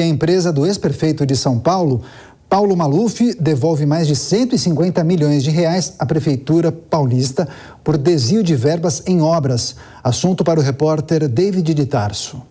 A empresa do ex-prefeito de São Paulo, Paulo Maluf, devolve mais de 150 milhões de reais à Prefeitura Paulista por desvio de verbas em obras. Assunto para o repórter David de Tarso.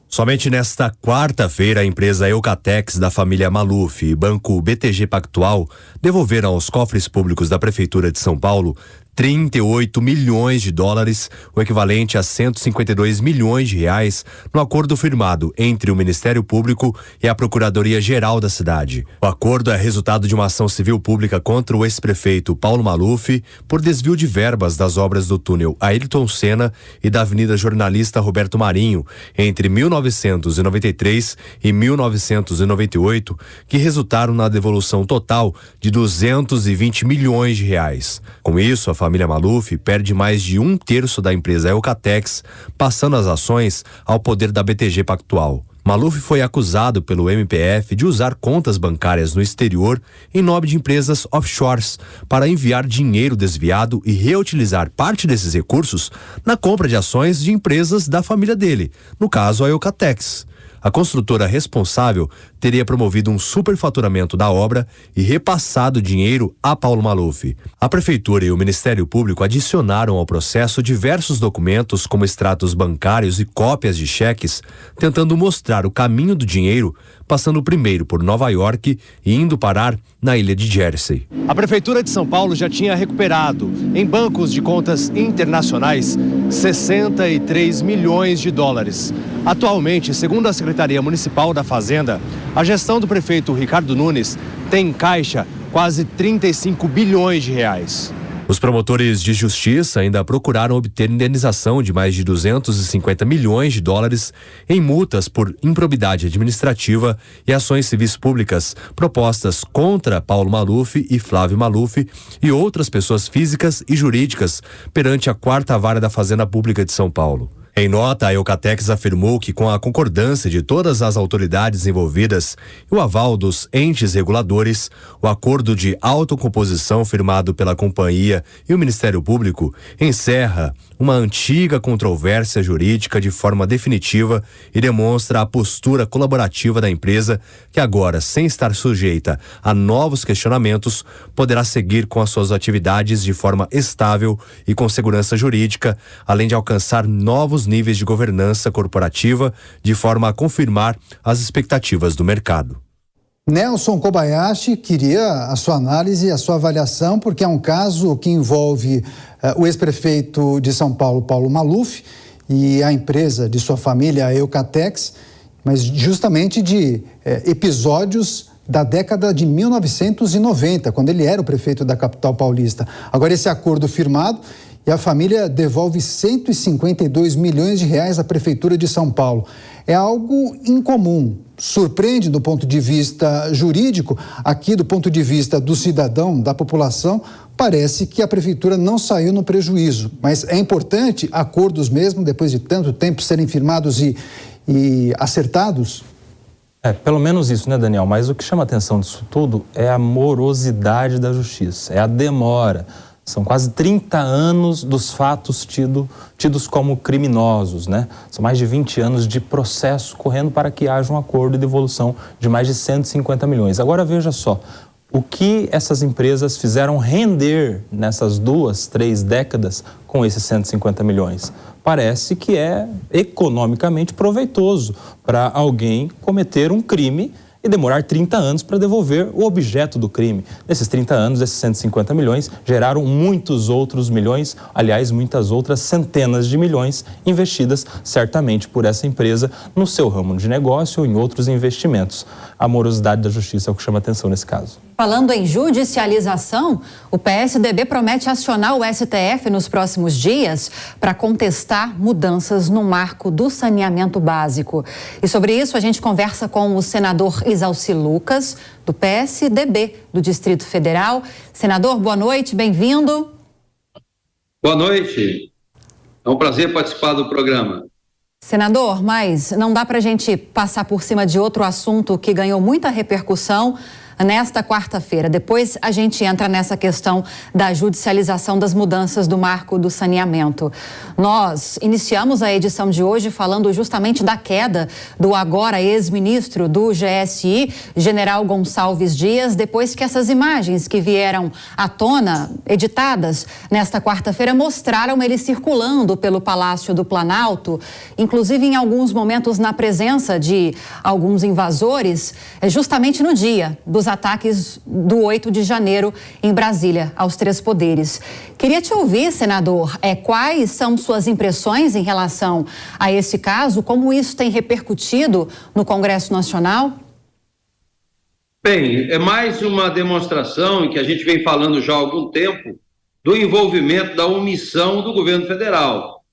Somente nesta quarta-feira, a empresa Eucatex da família Maluf e Banco BTG Pactual devolveram aos cofres públicos da Prefeitura de São Paulo 38 milhões de dólares, o equivalente a 152 milhões de reais, no acordo firmado entre o Ministério Público e a Procuradoria-Geral da cidade. O acordo é resultado de uma ação civil pública contra o ex-prefeito Paulo Maluf por desvio de verbas das obras do túnel Ayrton Senna e da Avenida Jornalista Roberto Marinho, entre 1993 e 1998, que resultaram na devolução total de 220 milhões de reais. Com isso, a família Maluf perde mais de 1/3 da empresa Eucatex, passando as ações ao poder da BTG Pactual. Maluf foi acusado pelo MPF de usar contas bancárias no exterior em nome de empresas offshores para enviar dinheiro desviado e reutilizar parte desses recursos na compra de ações de empresas da família dele, no caso a Eucatex. A construtora responsável teria promovido um superfaturamento da obra e repassado dinheiro a Paulo Maluf. A Prefeitura e o Ministério Público adicionaram ao processo diversos documentos, como extratos bancários e cópias de cheques, tentando mostrar o caminho do dinheiro, passando primeiro por Nova York e indo parar na ilha de Jersey. A Prefeitura de São Paulo já tinha recuperado, em bancos de contas internacionais, 63 milhões de dólares. Atualmente, segundo a Secretaria Municipal da Fazenda, a gestão do prefeito Ricardo Nunes tem em caixa quase 35 bilhões de reais. Os promotores de justiça ainda procuraram obter indenização de mais de 250 milhões de dólares em multas por improbidade administrativa e ações civis públicas propostas contra Paulo Maluf e Flávio Maluf e outras pessoas físicas e jurídicas perante a 4ª Vara da Fazenda Pública de São Paulo. Em nota, a Eucatex afirmou que, com a concordância de todas as autoridades envolvidas e o aval dos entes reguladores, o acordo de autocomposição firmado pela companhia e o Ministério Público encerra uma antiga controvérsia jurídica de forma definitiva e demonstra a postura colaborativa da empresa, que agora, sem estar sujeita a novos questionamentos, poderá seguir com as suas atividades de forma estável e com segurança jurídica, além de alcançar novos níveis de governança corporativa, de forma a confirmar as expectativas do mercado. Nelson Kobayashi queria a sua análise, a sua avaliação, porque é um caso que envolve o ex-prefeito de São Paulo, Paulo Maluf, e a empresa de sua família, a Eucatex, mas justamente de episódios da década de 1990, quando ele era o prefeito da capital paulista. Agora, esse acordo firmado, e a família devolve 152 milhões de reais à Prefeitura de São Paulo. É algo incomum, surpreende do ponto de vista jurídico. Aqui, do ponto de vista do cidadão, da população, parece que a Prefeitura não saiu no prejuízo. Mas é importante acordos mesmo, depois de tanto tempo, serem firmados e acertados? Pelo menos isso, né, Daniel? Mas o que chama a atenção disso tudo é a morosidade da justiça, é a demora. São quase 30 anos dos fatos tidos como criminosos, né? São mais de 20 anos de processo correndo para que haja um acordo de devolução de mais de 150 milhões. Agora veja só, o que essas empresas fizeram render nessas 2, 3 décadas com esses 150 milhões? Parece que é economicamente proveitoso para alguém cometer um crime e demorar 30 anos para devolver o objeto do crime. Nesses 30 anos, esses 150 milhões geraram muitos outros milhões, aliás, muitas outras centenas de milhões investidas certamente por essa empresa no seu ramo de negócio ou em outros investimentos. A morosidade da justiça é o que chama atenção nesse caso. Falando em judicialização, o PSDB promete acionar o STF nos próximos dias para contestar mudanças no marco do saneamento básico. E sobre isso a gente conversa com o senador Isalci Lucas, do PSDB do Distrito Federal. Senador, boa noite, bem-vindo. Boa noite, é um prazer participar do programa. Senador, mas não dá para a gente passar por cima de outro assunto que ganhou muita repercussão nesta quarta-feira. Depois a gente entra nessa questão da judicialização das mudanças do marco do saneamento. Nós iniciamos a edição de hoje falando justamente da queda do agora ex-ministro do GSI, General Gonçalves Dias, depois que essas imagens que vieram à tona, editadas nesta quarta-feira, mostraram ele circulando pelo Palácio do Planalto, inclusive em alguns momentos na presença de alguns invasores, justamente no dia dos ataques do 8 de janeiro em Brasília, aos três poderes. Queria te ouvir, senador, quais são suas impressões em relação a esse caso, como isso tem repercutido no Congresso Nacional? Bem, é mais uma demonstração que a gente vem falando já há algum tempo do envolvimento, da omissão do governo federal.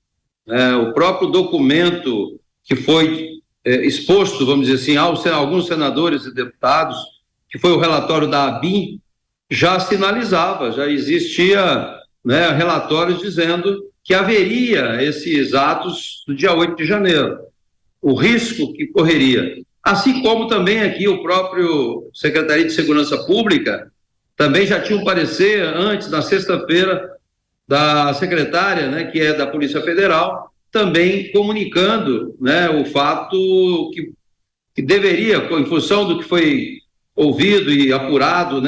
O próprio documento que foi exposto, vamos dizer assim, a alguns senadores e deputados, que foi o relatório da ABIN, já sinalizava, já existia relatórios dizendo que haveria esses atos do dia 8 de janeiro, o risco que correria. Assim como também aqui o próprio Secretaria de Segurança Pública também já tinha um parecer antes, na sexta-feira, da secretária, que é da Polícia Federal, também comunicando o fato que deveria, em função do que foi ouvido e apurado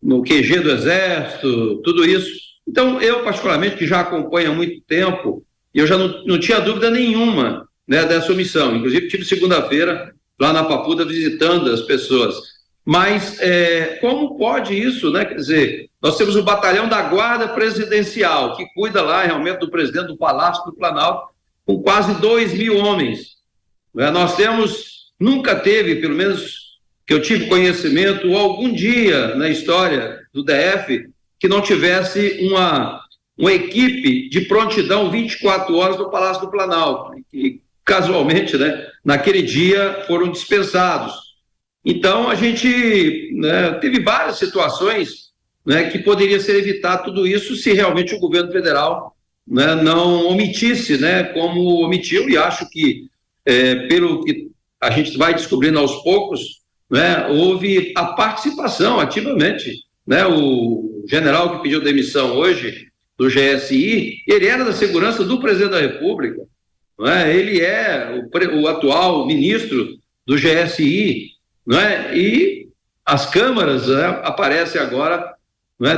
no QG do Exército, tudo isso. Então, eu particularmente, que já acompanho há muito tempo, eu já não tinha dúvida nenhuma dessa omissão. Inclusive, tive segunda-feira lá na Papuda visitando as pessoas. Mas como pode isso, Quer dizer, nós temos o batalhão da Guarda Presidencial, que cuida lá realmente do presidente do Palácio do Planalto, com quase 2.000 homens. Nós temos, nunca teve, pelo menos que eu tive conhecimento, algum dia na história do DF, que não tivesse uma equipe de prontidão 24 horas no Palácio do Planalto, e casualmente, naquele dia foram dispensados. Então, a gente teve várias situações que poderia ser evitado tudo isso se realmente o governo federal não omitisse, como omitiu, e acho que, pelo que a gente vai descobrindo aos poucos, houve a participação ativamente. O general que pediu demissão hoje, do GSI, ele era da segurança do presidente da República, ele é o atual ministro do GSI, e as câmaras aparecem agora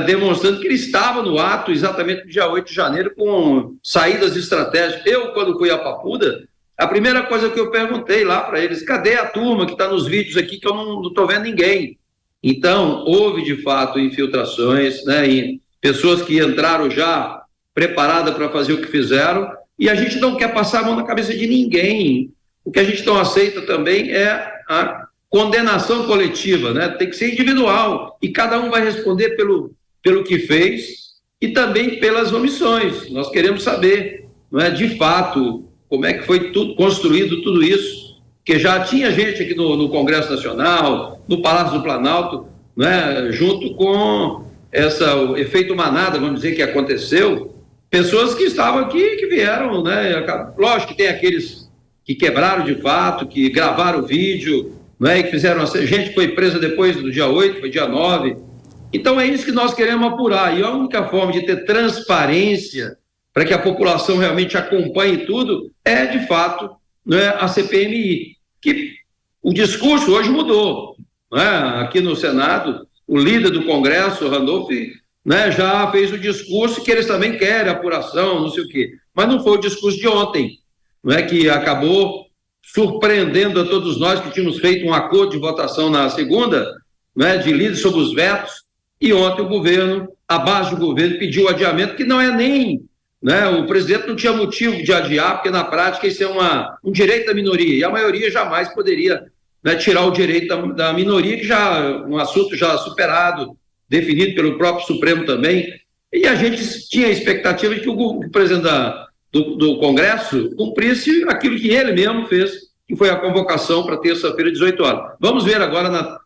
demonstrando que ele estava no ato exatamente no dia 8 de janeiro com saídas estratégicas. Eu, quando fui a Papuda, a primeira coisa que eu perguntei lá para eles, cadê a turma que está nos vídeos aqui que eu não estou vendo ninguém? Então, houve de fato infiltrações, e pessoas que entraram já preparadas para fazer o que fizeram, e a gente não quer passar a mão na cabeça de ninguém. O que a gente não aceita também é a condenação coletiva, tem que ser individual, e cada um vai responder pelo que fez e também pelas omissões. Nós queremos saber, de fato, como é que foi construído tudo isso, que já tinha gente aqui no Congresso Nacional, no Palácio do Planalto, junto com o efeito manada, vamos dizer, que aconteceu, pessoas que estavam aqui, que vieram, lógico que tem aqueles que quebraram de fato, que gravaram o vídeo, que fizeram, gente foi presa depois do dia 8, foi dia 9, então é isso que nós queremos apurar, e a única forma de ter transparência, para que a população realmente acompanhe tudo, é de fato a CPMI, que o discurso hoje mudou, aqui no Senado, o líder do Congresso, o Randolph, já fez o discurso que eles também querem apuração, não sei o quê, mas não foi o discurso de ontem, que acabou surpreendendo a todos nós que tínhamos feito um acordo de votação na segunda, de líderes sobre os vetos, e ontem o governo, a base do governo, pediu adiamento, que não é nem, o presidente não tinha motivo de adiar, porque na prática isso é um direito da minoria, e a maioria jamais poderia tirar o direito da minoria, que já um assunto já superado, definido pelo próprio Supremo também, e a gente tinha a expectativa de que o presidente do Congresso cumprisse aquilo que ele mesmo fez, que foi a convocação para terça-feira, 18 horas. Vamos ver agora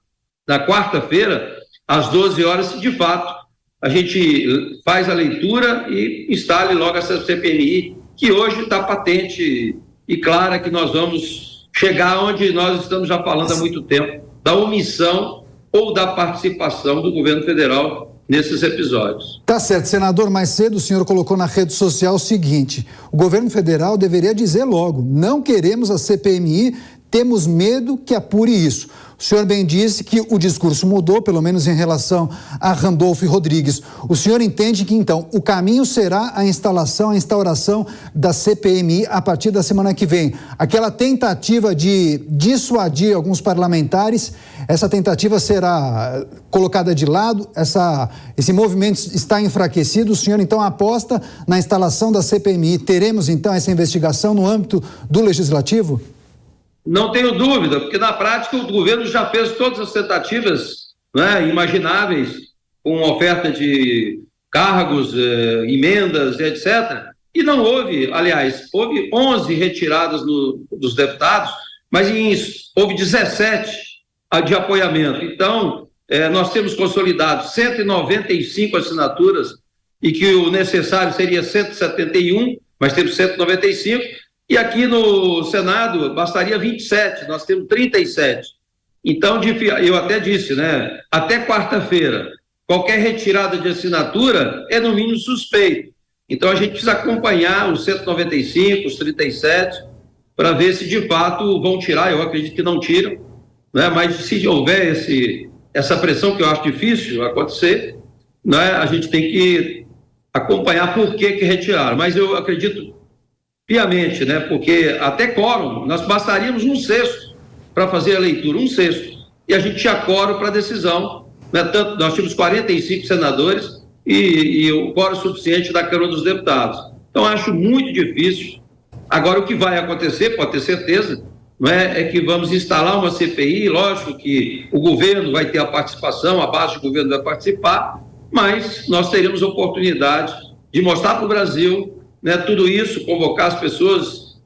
na quarta-feira, às 12 horas, se de fato a gente faz a leitura e instale logo essa CPMI, que hoje está patente e clara que nós vamos chegar onde nós estamos já falando há muito tempo, da omissão ou da participação do governo federal nesses episódios. Tá certo, senador. Mais cedo o senhor colocou na rede social o seguinte: o governo federal deveria dizer logo: não queremos a CPMI, temos medo que apure isso. O senhor bem disse que o discurso mudou, pelo menos em relação a Randolfo Rodrigues. O senhor entende que, então, o caminho será a instauração da CPMI a partir da semana que vem. Aquela tentativa de dissuadir alguns parlamentares, essa tentativa será colocada de lado, esse movimento está enfraquecido. O senhor, então, aposta na instalação da CPMI. Teremos, então, essa investigação no âmbito do Legislativo? Não tenho dúvida, porque na prática o governo já fez todas as tentativas, né, imagináveis, com oferta de cargos, emendas, etc. E não houve, aliás, houve 11 retiradas dos deputados, mas houve 17 de apoiamento. Então, nós temos consolidado 195 assinaturas e que o necessário seria 171, mas temos 195. E aqui no Senado bastaria 27, nós temos 37. Então, eu até disse, né? Até quarta-feira, qualquer retirada de assinatura é no mínimo suspeito. Então, a gente precisa acompanhar os 195, os 37, para ver se de fato vão tirar. Eu acredito que não tiram, né? Mas se houver essa pressão, que eu acho difícil acontecer, né? A gente tem que acompanhar por que retiraram. Mas eu acredito piamente, né? Porque até quórum, nós bastaríamos 1/6 para fazer a leitura, 1/6. E a gente tinha quórum para decisão, né? Tanto, nós tínhamos 45 senadores e o quórum suficiente da Câmara dos Deputados. Então, acho muito difícil. Agora, o que vai acontecer, pode ter certeza, não é que vamos instalar uma CPI. Lógico que o governo vai ter a participação, a base do governo vai participar, mas nós teremos oportunidade de mostrar para o Brasil, né, tudo isso, convocar as pessoas,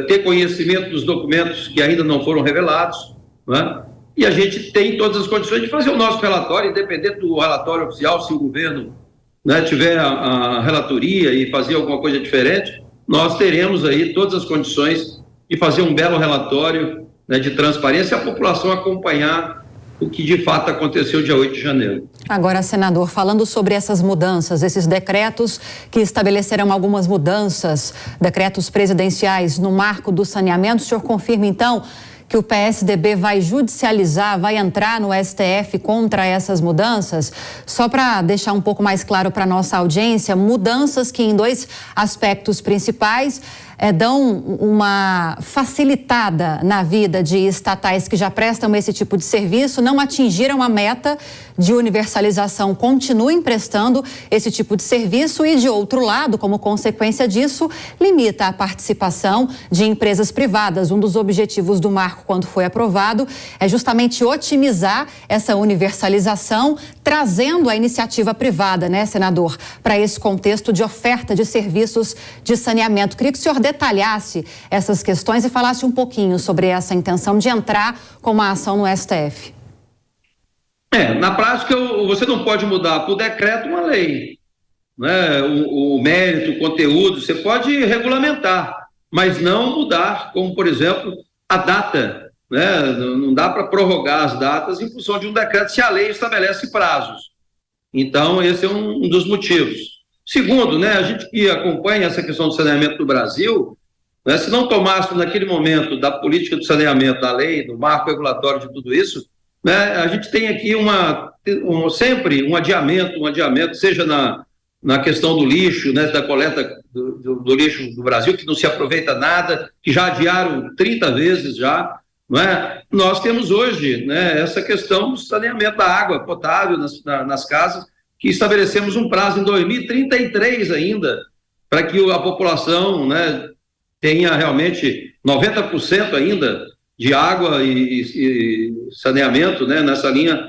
ter conhecimento dos documentos que ainda não foram revelados, né? E a gente tem todas as condições de fazer o nosso relatório, independente do relatório oficial. Se o governo, né, tiver a relatoria e fazer alguma coisa diferente, nós teremos aí todas as condições de fazer um belo relatório, né, de transparência e a população acompanhar o que de fato aconteceu dia 8 de janeiro. Agora, senador, falando sobre essas mudanças, esses decretos que estabeleceram algumas mudanças, decretos presidenciais no marco do saneamento, o senhor confirma então que o PSDB vai judicializar, vai entrar no STF contra essas mudanças? Só para deixar um pouco mais claro para a nossa audiência, mudanças que em 2 aspectos principais dão uma facilitada na vida de estatais que já prestam esse tipo de serviço, não atingiram a meta de universalização, continuem prestando esse tipo de serviço e, de outro lado, como consequência disso, limita a participação de empresas privadas. Um dos objetivos do marco, quando foi aprovado, é justamente otimizar essa universalização, trazendo a iniciativa privada, né, senador, para esse contexto de oferta de serviços de saneamento. Queria que o senhor detalhasse essas questões e falasse um pouquinho sobre essa intenção de entrar com uma ação no STF. Na prática, você não pode mudar por decreto uma lei, né? O mérito, o conteúdo, você pode regulamentar, mas não mudar, como, por exemplo, a data, né? Não dá para prorrogar as datas em função de um decreto se a lei estabelece prazos. Então, esse é um dos motivos. Segundo, né, a gente que acompanha essa questão do saneamento do Brasil, né, se não tomássemos naquele momento da política do saneamento, da lei, do marco regulatório de tudo isso, né, a gente tem aqui sempre um adiamento, seja na questão do lixo, né, da coleta do lixo do Brasil, que não se aproveita nada, que já adiaram 30 vezes já, não é? Nós temos hoje, né, essa questão do saneamento da água potável nas casas, que estabelecemos um prazo em 2033 ainda, para que a população, né, tenha realmente 90% ainda de água e saneamento, né, nessa linha,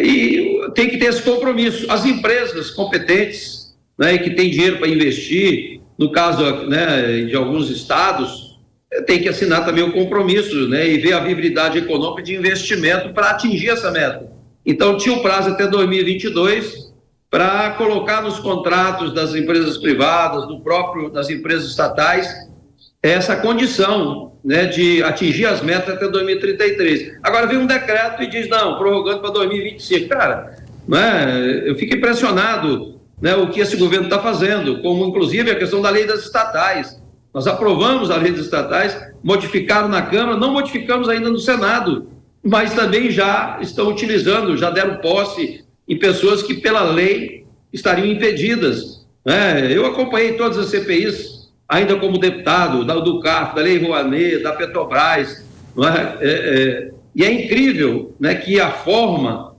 e tem que ter esse compromisso. As empresas competentes, né, e que têm dinheiro para investir, no caso, né, de alguns estados, tem que assinar também o compromisso, né, e ver a viabilidade econômica de investimento para atingir essa meta. Então, tinha um prazo até 2022 para colocar nos contratos das empresas privadas, das empresas estatais, essa condição, né, de atingir as metas até 2033. Agora vem um decreto e diz, não, prorrogando para 2025. Cara, né, eu fico impressionado, né, o que esse governo está fazendo, como inclusive a questão da lei das estatais. Nós aprovamos a lei das estatais, modificaram na Câmara, não modificamos ainda no Senado, mas também já estão utilizando, já deram posse em pessoas que pela lei estariam impedidas. Né? Eu acompanhei todas as CPIs, ainda como deputado, do CARF, da Lei Rouanet, da Petrobras, não é? E é incrível, né, que a forma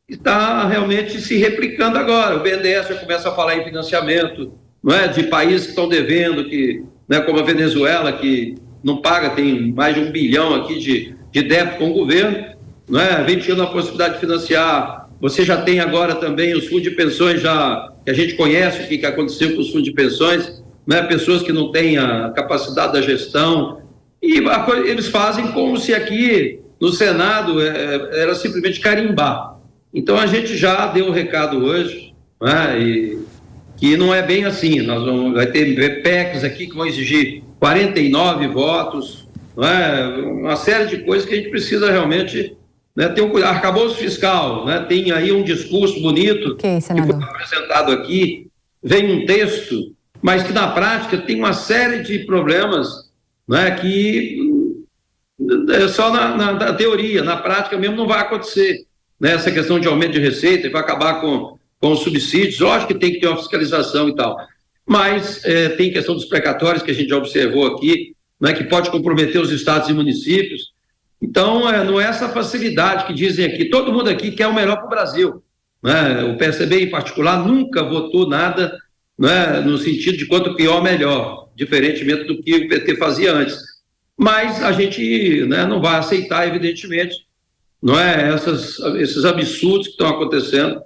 está realmente se replicando agora. O BNDES já começa a falar em financiamento, não é, de países que estão devendo, que, né, como a Venezuela, que não paga, tem mais de 1 bilhão aqui de débito com o governo, não é? Vem tirando a possibilidade de financiar. Você já tem agora também os fundos de pensões, já, que a gente conhece o que aconteceu com os fundos de pensões, né, pessoas que não têm a capacidade da gestão, e eles fazem como se aqui no Senado era simplesmente carimbar. Então a gente já deu o recado hoje, né, e que não é bem assim. Vai ter PECs aqui que vão exigir 49 votos, né, uma série de coisas que a gente precisa realmente, né, ter um cuidado. Arcabouço fiscal, né, tem aí um discurso bonito que foi apresentado aqui, vem um texto, mas que na prática tem uma série de problemas, né, que é só na teoria, na prática mesmo não vai acontecer. Né, essa questão de aumento de receita vai acabar com os subsídios, lógico que tem que ter uma fiscalização e tal, mas tem questão dos precatórios que a gente já observou aqui, né, que pode comprometer os estados e municípios. Então, não é essa facilidade que dizem aqui. Todo mundo aqui quer o melhor para o Brasil. Né? O PSDB, em particular, nunca votou nada, né, no sentido de quanto pior, melhor, diferentemente do que o PT fazia antes. Mas a gente, né, não vai aceitar, evidentemente, não é, esses absurdos que estão acontecendo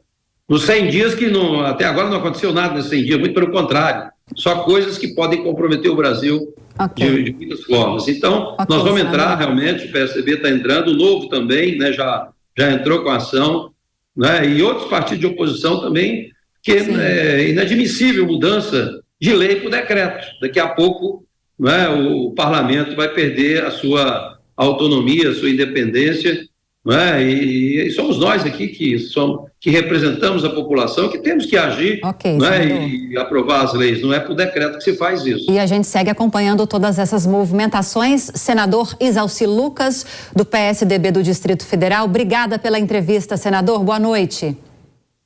nos 100 dias, que até agora não aconteceu nada nesses 100 dias, muito pelo contrário, só coisas que podem comprometer o Brasil de muitas formas. Então, nós vamos entrar realmente, o PSDB está entrando, o Novo também, né, já entrou com a ação, né, e outros partidos de oposição também, que é inadmissível mudança de lei por decreto. Daqui a pouco, né, o parlamento vai perder a sua autonomia, a sua independência, né, e somos nós aqui que representamos a população, que temos que agir, né, e aprovar as leis. Não é por decreto que se faz isso. E a gente segue acompanhando todas essas movimentações. Senador Isalci Lucas, do PSDB do Distrito Federal, obrigada pela entrevista, senador. Boa noite.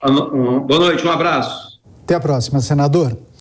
Boa noite, um abraço. Até a próxima, senador.